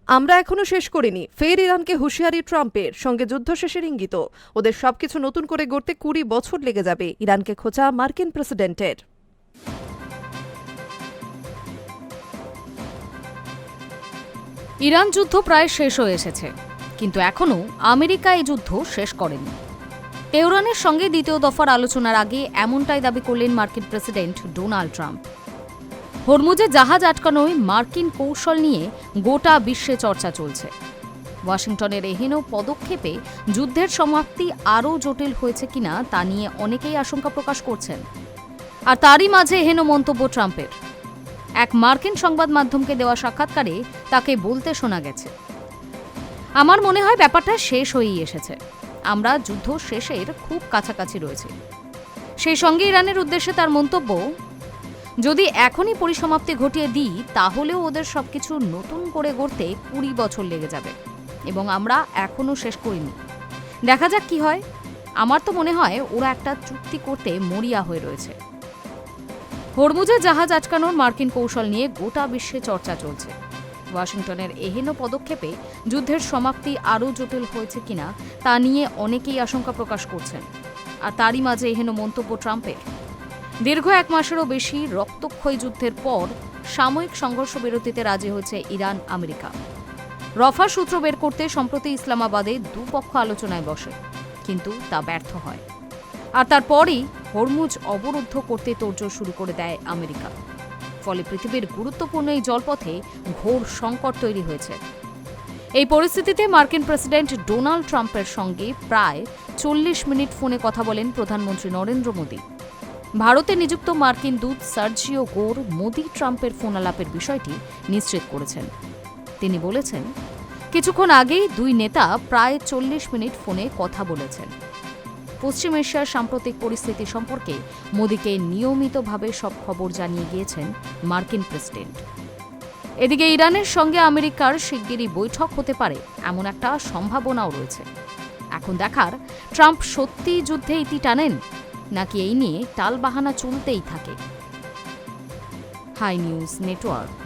আমরা এখনো শেষ করিনি, ফের ইরানকে হুঁশিয়ারি ট্রাম্পের, সঙ্গে যুদ্ধ শেষের ইঙ্গিত। ওদের সবকিছু নতুন করে গড়তে 20 বছর লেগে যাবে, ইরানকে খোঁচা মার্কিন প্রেসিডেন্টের। ইরান যুদ্ধ প্রায় শেষ হয়ে এসেছে, কিন্তু এখনও আমেরিকা এই যুদ্ধ শেষ করেনি। তেহরানের সঙ্গে দ্বিতীয় দফার আলোচনার আগে এমনটাই দাবি করলেন মার্কিন প্রেসিডেন্ট ডোনাল্ড ট্রাম্প। হরমুজে জাহাজ আটকানোয় মার্কিন কৌশল নিয়ে গোটা বিশ্বে চর্চা চলছে। ওয়াশিংটনের এহেন পদক্ষেপে যুদ্ধের সমাপ্তি আরও জটিল হয়েছে কিনা তা নিয়ে অনেকেই আশঙ্কা প্রকাশ করছেন। আর তারই মাঝে এহেন মন্তব্য ট্রাম্পের। এক মার্কিন সংবাদ মাধ্যমকে দেওয়া সাক্ষাৎকারে তাকে বলতে শোনা গেছে, আমার মনে হয় ব্যাপারটা শেষ হয়েই এসেছে, আমরা যুদ্ধ শেষের খুব কাছাকাছি রয়েছে। সেই সঙ্গে ইরানের উদ্দেশ্যে তার মন্তব্য, যদি এখনই পরিসমাপ্তি ঘটিয়ে দিই তাহলেও ওদের সবকিছু নতুন করে গড়তে 20 বছর লেগে যাবে এবং আমরা এখনো শেষ করিনি। দেখা যাক কি হয়। আমার তো মনে হয় ওরা একটা চুক্তি করতে মরিয়া হয়ে রয়েছে। হরমুজে জাহাজ আটকানোর মার্কিন কৌশল নিয়ে গোটা বিশ্বে চর্চা চলছে। ওয়াশিংটনের এহেন পদক্ষেপে যুদ্ধের সমাপ্তি আরও জটিল হয়েছে কিনা তা নিয়ে অনেকেই আশঙ্কা প্রকাশ করছেন। আর তারই মাঝে এহেন মন্তব্য ট্রাম্পের। দীর্ঘ 1 মাসেরও বেশি রক্তক্ষয়ী যুদ্ধের পর সাময়িক সংঘর্ষ বিরতিতে রাজি হয়েছে ইরান আমেরিকা। রফা সূত্র বের করতে সম্প্রতি ইসলামাবাদে দুপক্ষ আলোচনায় বসে, কিন্তু তা ব্যর্থ হয়। আর তারপরই হরমুজ অবরুদ্ধ করতে তোড়জোড় শুরু করে দেয় আমেরিকা। ফলে পৃথিবীর গুরুত্বপূর্ণ এই জলপথে ঘোর সংকট তৈরি হয়েছে। এই পরিস্থিতিতে মার্কিন প্রেসিডেন্ট ডোনাল্ড ট্রাম্পের সঙ্গে প্রায় 40 মিনিট ফোনে কথা বলেন প্রধানমন্ত্রী নরেন্দ্র মোদী। ভারতে নিযুক্ত মার্কিন দূত সার্জিও গোর মোদি ট্রাম্পের ফোনালাপের বিষয়টি নিশ্চিত করেছেন। তিনি বলেছেন, কিছুক্ষণ আগেই দুই নেতা প্রায় 40 মিনিট ফোনে কথা বলেছেন। পশ্চিম এশিয়ার সাম্প্রতিক পরিস্থিতি সম্পর্কে মোদিকে নিয়মিতভাবে সব খবর জানিয়ে গিয়েছেন মার্কিন প্রেসিডেন্ট। এদিকে ইরানের সঙ্গে আমেরিকার শিগগিরই বৈঠক হতে পারে এমন একটা সম্ভাবনাও রয়েছে। এখন দেখার, ট্রাম্প সত্যিই যুদ্ধে ইতি টানেন নাকি এই নিয়ে টালবাহানা চলতেই থাকে। Hi news network.